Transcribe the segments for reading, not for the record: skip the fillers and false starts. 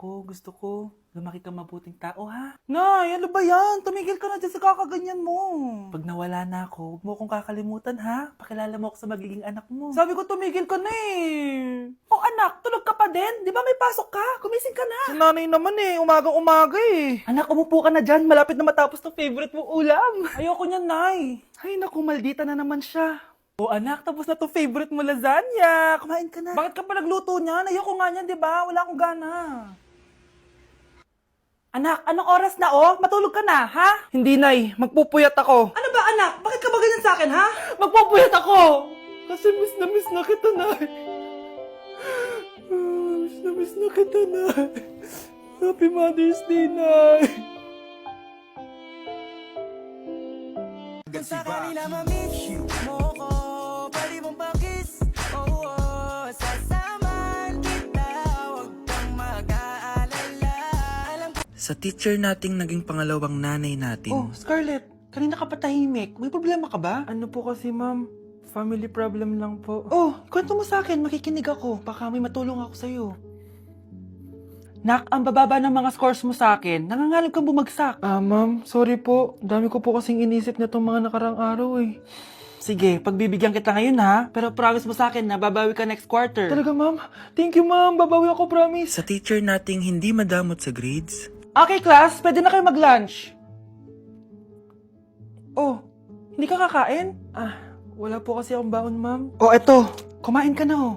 ako. Gusto ko. Lumaki ka mabuting tao, ha? Nay, ano ba yan? Tumigil ka na dyan sa kakaganyan mo. Pag nawala na ako, huwag mo akong kakalimutan, ha? Pakilala mo ako sa magiging anak mo. Sabi ko, tumigil ka na eh. Oh, anak, tulog ka pa din? Di ba may pasok ka? Gumising ka na. Si nanay naman eh, umagang-umaga eh. Anak, umupo ka na dyan. Malapit na matapos ng favorite mong ulam. Ayoko niyan, nay. Ay, naku, maldita na naman siya. Oh, anak, tapos na to favorite mo lasagna. Kumain ka na. Bakit ka pa nagluto niyan? Ayoko nga niyan, di ba? Wala akong gana. Anak, anong oras na oh? Matulog ka na, ha? Hindi, nay. Magpupuyat ako. Ano ba, anak? Bakit ka ba ganyan sa akin, ha? Magpupuyat ako! Kasi miss na kita, nay. Miss na kita, nay. Happy Mother's Day, nay. Kung sa kanila ma-miss mo ko, pwede mong pakis, oh, sasaman kita, huwag kang mag-aalala. Sa teacher nating naging pangalawang nanay natin. Oh, Scarlett. Kanina ka pa tahimik. May problema ka ba? Ano po kasi, ma'am? Family problem lang po. Oh, kwento mo sa akin. Makikinig ako. Baka may matulong ako sa'yo. Nak, ang bababa ng mga scores mo sa akin. Nangangalab kang bumagsak. Ma'am, sorry po. Dami ko po kasing inisip na itong mga nakarang araw eh. Sige, pagbibigyan kita ngayon ha. Pero promise mo sa akin na babawi ka next quarter. Talaga, ma'am? Thank you, ma'am. Babawi ako, promise. Sa teacher nating hindi madamot sa grades. Okay, class. Pwede na kayo mag-lunch. Oh, hindi ka kakain? Wala po kasi akong baon, ma'am. Oh, eto. Kumain ka na, oh.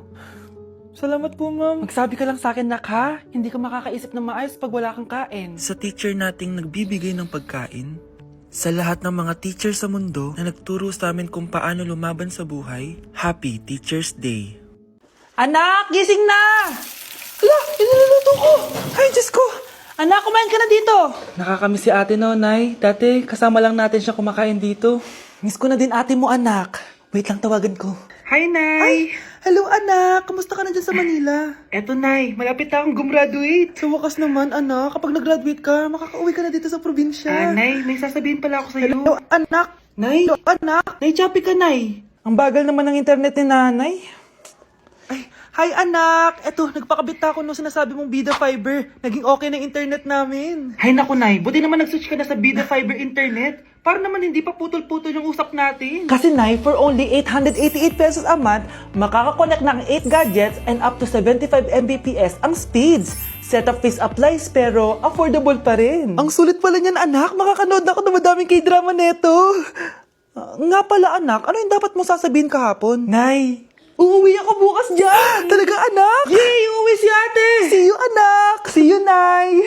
Salamat po, ma'am. Magsabi ka lang sa akin, nak, ha? Hindi ka makakaisip ng maayos pag wala kang kain. Sa teacher nating nagbibigay ng pagkain. Sa lahat ng mga teacher sa mundo na nagturo sa amin kung paano lumaban sa buhay, Happy Teacher's Day. Anak, gising na! Ala, iniluluto ko! Ay, Diyos ko! Anak, kumain ka na dito! Nakakamiss si ate, no, Nay? Dati, kasama lang natin siya kumakain dito. Miss ko na din ate mo, anak. Wait lang, tawagan ko. Hi, Nay! Ay, hello, anak! Kamusta ka na dyan sa Manila? Eto, Nay. Malapit na akong gumraduate. Sa wakas naman, anak. Kapag nag-graduate ka, makakauwi ka na dito sa probinsya. Nay, may sasabihin pala ako sa'yo. Hello, anak! Nay! Hello, anak! Nay, choppy ka, Nay! Ang bagal naman ng internet ni nanay. Ay, hi anak! Eto, nagpakabit na ako nung sinasabi mong Bida Fiber. Naging okay na internet namin. Hay naku, Nay. Buti naman nag-switch ka na sa Bida Fiber internet. Para naman hindi pa putol-putol yung usap natin. Kasi, Nay, for only 888 pesos a month, makakakonect ng 8 gadgets and up to 75 Mbps ang speeds. Setup fees applies pero affordable pa rin. Ang sulit pala niyan, anak. Makakanood ako ng madaming K-drama neto. Nga pala, anak. Ano yung dapat mo sasabihin kahapon? Nay, uuwi ako bukas dyan! Talaga, anak? Yay! Uuwi si ate! See you, anak! See you, Nay!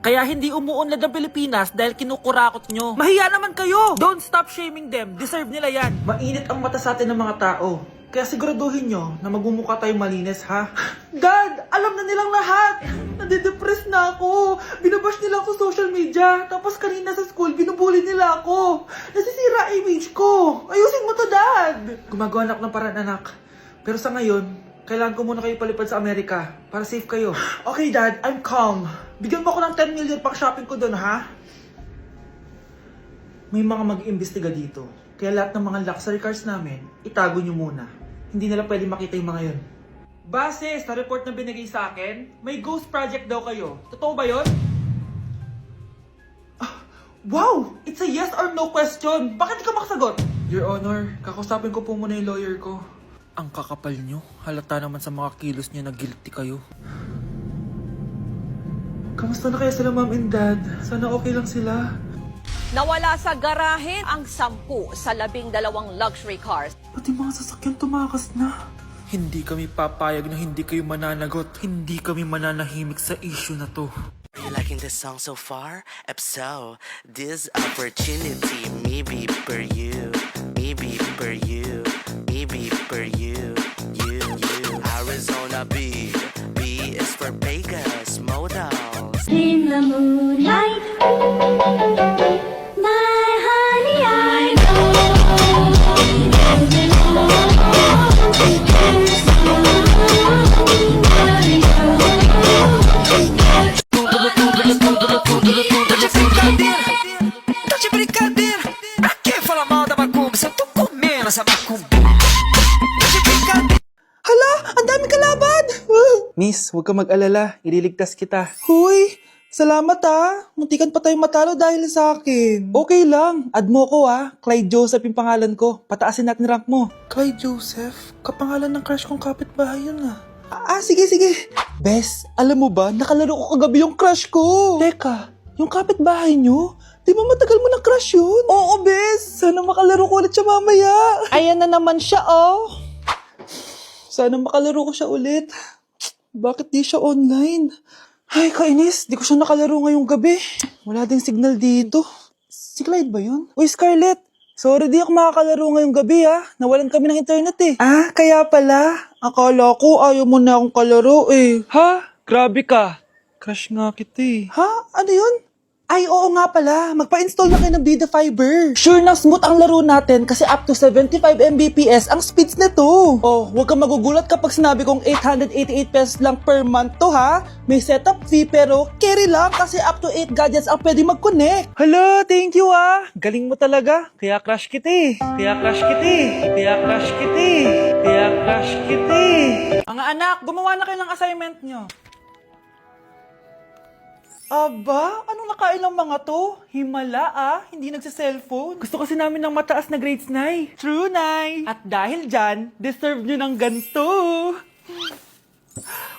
Kaya hindi umuunlad ang Pilipinas dahil kinukurakot nyo. Mahiya naman kayo! Don't stop shaming them. Deserve nila yan. Mainit ang mata sa atin ng mga tao. Kaya siguraduhin nyo na magmumukha tayong malinis, ha? Dad! Alam na nilang lahat! Nadidepress na ako! Binabash nila ako sa social media. Tapos kanina sa school, binubuli nila ako. Nasisira image ko. Ayusin mo to, Dad! Gumagawa na ako ng paraan, anak. Pero sa ngayon, kailangan ko muna kayo palipad sa Amerika para safe kayo. Okay, Dad. I'm calm. Bigyan mo ako ng 10 million pang shopping ko doon, ha? May mga mag-iimbestiga dito. Kaya lahat ng mga luxury cars namin, itago nyo muna. Hindi nila pwede makita yung mga yun. Base sa report na binigay sa akin, may ghost project daw kayo. Totoo ba yun? Wow! It's a yes or no question. Bakit di ka makasagot? Your Honor, kakusapin ko po muna yung lawyer ko. Ang kakapal nyo. Halata naman sa mga kilos nyo na guilty kayo. Kamusta na kaya sila, Mom and Dad? Sana okay lang sila. Nawala sa garahe ang 10 sa 12 luxury cars. Pati mga sasakyan tumakas na. Hindi kami papayag na hindi kayo mananagot. Hindi kami mananahimik sa issue na to. Are you liking this song so far? If so, this opportunity maybe for you, maybe for you, maybe for you, you. Arizona B is for Vegas models. In the moonlight, my honey, I Tá de brincadeira, pra que falar mal da macumba se eu tô comendo essa macumba? Tá de brincadeira. Hala! Ang dami kalaban! Miss, huwag ka mag-alala. Ililigtas kita. Huy! Salamat muntikan pa tayong matalo dahil sa akin. Okay lang, add mo ko Clyde Joseph yung pangalan ko. Pataasin natin rank mo. Clyde Joseph? Kapangalan ng crush kong kapitbahay yun sige. Bes, alam mo ba, nakalaro ko kagabi yung crush ko. Teka, yung kapitbahay nyo? Di ba matagal mo na crush yun? Oo, Bes. Sana makalaro ko ulit siya mamaya. Ayan na naman siya, Sana makalaro ko siya ulit. Bakit di siya online? Ay, kainis. Di ko siya nakalaro ngayong gabi. Wala ding signal dito. Si Clyde ba yun? Uy, Scarlett. Sorry, di ako makakalaro ngayong gabi, Nawalan kami ng internet, kaya pala. Akala ko ayaw mo na akong kalaro, Ha? Grabe ka. Crush nga kita, Ha? Ano yun? Ay, oo nga pala. Magpa-install na kayo ng Vida Fiber. Sure na smooth ang laro natin kasi up to 75 Mbps ang speeds nito. Oh, huwag kang magugulat kapag sinabi kong 888 pesos lang per month to, May setup fee pero carry lang kasi up to 8 gadgets ang pwede mag-connect. Hello, thank you, Galing mo talaga. Kaya crush kita, Mga anak, gumawa na kayo ng assignment nyo. Aba, anong nakain ng mga to? Himala hindi nagsa-cellphone. Gusto kasi namin ng mataas na grades, Nay. True, Nay. At dahil dyan, deserve nyo ng ganito.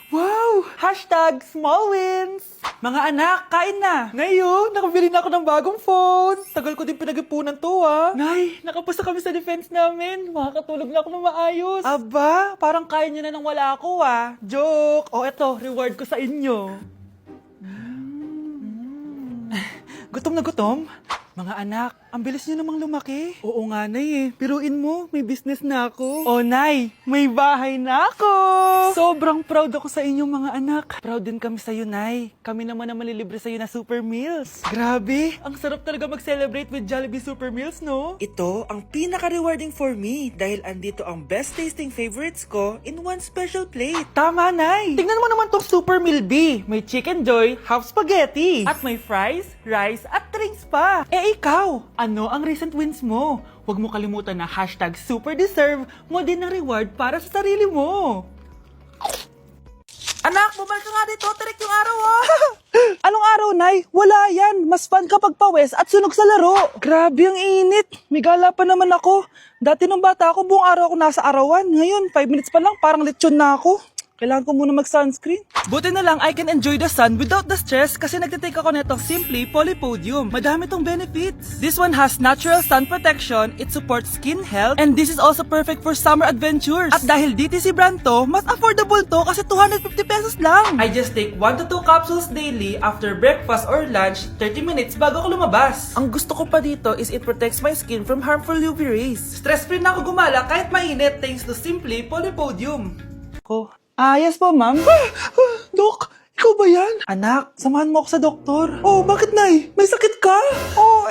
Wow! Hashtag small wins! Mga anak, kain na! Ngayon, nakabili na ako ng bagong phone. Tagal ko din pinag-ipunan to, Nay, nakapasa kami sa defense namin. Makakatulog na ako ng maayos. Aba, parang kaya nyo na nang wala ako, Joke! O eto, reward ko sa inyo. Gutom na gutom? Mga anak, ang bilis niyo namang lumaki. Oo nga, Nay Piruin mo, may business na ako. Oh, Nay, may bahay na ako! Sobrang proud ako sa inyong mga anak. Proud din kami sa iyo, Nay. Kami naman na malilibre sa iyo na Super Meals. Grabe, ang sarap talaga mag-celebrate with Jollibee Super Meals, no? Ito ang pinaka-rewarding for me dahil andito ang best tasting favorites ko in one special plate. Tama, Nay! Tingnan mo naman tong Super Meal B. May Chicken Joy, half spaghetti. At may fries, rice, at drinks pa. Ikaw, ano ang recent wins mo? Huwag mo kalimutan na hashtag superdeserve mo din ng reward para sa sarili mo. Anak, bumalik ka nga dito. Tarik yung araw, Anong araw, Nay? Wala yan. Mas fun kapag pawes at sunog sa laro. Grabe ang init. May gala pa naman ako. Dati nung bata ako, buong araw ako nasa arawan. Ngayon, 5 minutes pa lang, parang lechon na ako. Kailangan ko muna mag-sunscreen. Buti na lang I can enjoy the sun without the stress kasi nagtitake ako netong Simply Polypodium. Madami tong benefits. This one has natural sun protection, it supports skin health, and this is also perfect for summer adventures. At dahil DTC brand to, mas affordable to kasi 250 pesos lang. I just take 1 to 2 capsules daily after breakfast or lunch, 30 minutes bago ako lumabas. Ang gusto ko pa dito is it protects my skin from harmful UV rays. Stress-free na ako gumala kahit mainit thanks to Simply Polypodium. Yes po, ma'am. Dok, ikaw ba yan? Anak, samahan mo ako sa doktor. Oh, bakit, Nay? May sakit ka? Oo,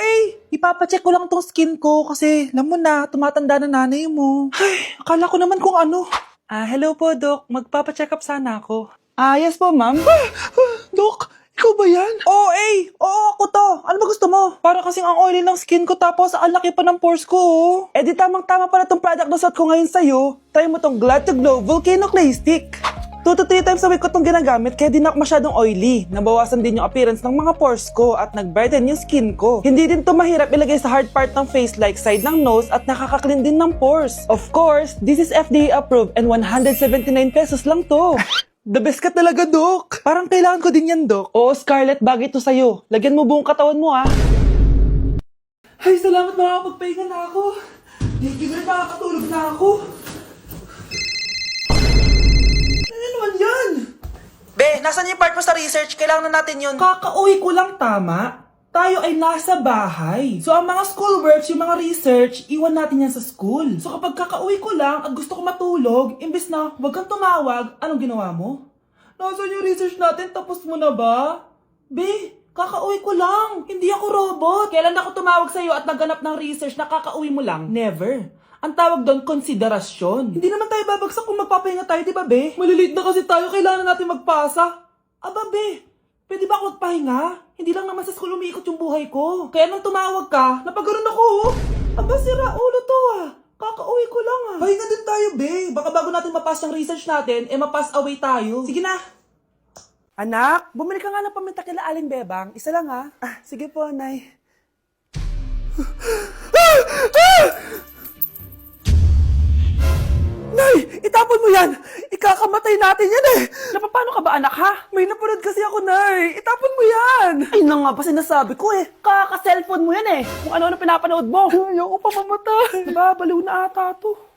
ipapacheck ko lang tong skin ko kasi, alam mo na, tumatanda na nanay mo. Ay, akala ko naman kung ano. Hello po, Dok. Magpapacheck up sana ako. Yes po, ma'am. Dok, ikaw ba yan? Oo, ako to. Ano ba gusto mo? Para kasing ang oily ng skin ko tapos ang laki pa ng pores ko, di tamang-tama pala tong product na suot ko ngayon sa'yo. Try mo tong Glad to Glow Volcano Clay Stick. 2 to 3 times a week ko tong ginagamit kaya di na ako masyadong oily. Nabawasan din yung appearance ng mga pores ko at nag-brighten yung skin ko. Hindi din to mahirap ilagay sa hard part ng face like side ng nose at nakaka-clean din ng pores. Of course, this is FDA approved and 179 pesos lang to. The best ka talaga, Dok. Parang kailangan ko din yan, Dok. Oo, Scarlett, bagay to sa'yo. Lagyan mo buong katawan mo, Ay, salamat, makakapagpahinga na ako. Hindi makakatulog na ako. Ano naman yan? Be, nasan yung part mo sa research? Kailangan na natin yun. Kakauwi ko lang, tama? Tayo ay nasa bahay. So, ang mga schoolworks, yung mga research, iwan natin yan sa school. So, kapag kakauwi ko lang at gusto ko matulog, imbes na wag kang tumawag, anong ginawa mo? Nasaan yung research natin? Tapos mo na ba? Be, kakauwi ko lang. Hindi ako robot. Kailan ako tumawag sa'yo at nagganap ng research na kakauwi mo lang? Never. Ang tawag doon, konsiderasyon. Hindi naman tayo babagsak kung magpapahinga tayo, di ba, be? Maliliit na kasi tayo, kailangan natin magpasa. Aba, be, pwede ba ako magpahinga? Hindi lang naman sa school umiikot yung buhay ko. Kaya nung tumawag ka, napagaroon ako, Aba, sira ulo to, Kakauwi ko lang, Pahinga din tayo, babe. Baka bago natin mapass yung research natin, mapass away tayo. Sige na. Anak, bumili ka nga ng paminta kila Aling Bebang. Isa lang ha. Sige po, Nay. Nay, itapon mo yan! Ikakamatay natin yan eh! Napapano ka ba, anak, ha? May napanood kasi ako, Nay. Itapon mo yan! Ay na nga ba sinasabi ko eh. Kaka-cellphone mo yan eh. Kung ano-ano pinapanood mo. Ayoko pa mamatay. Babaliw na ata to.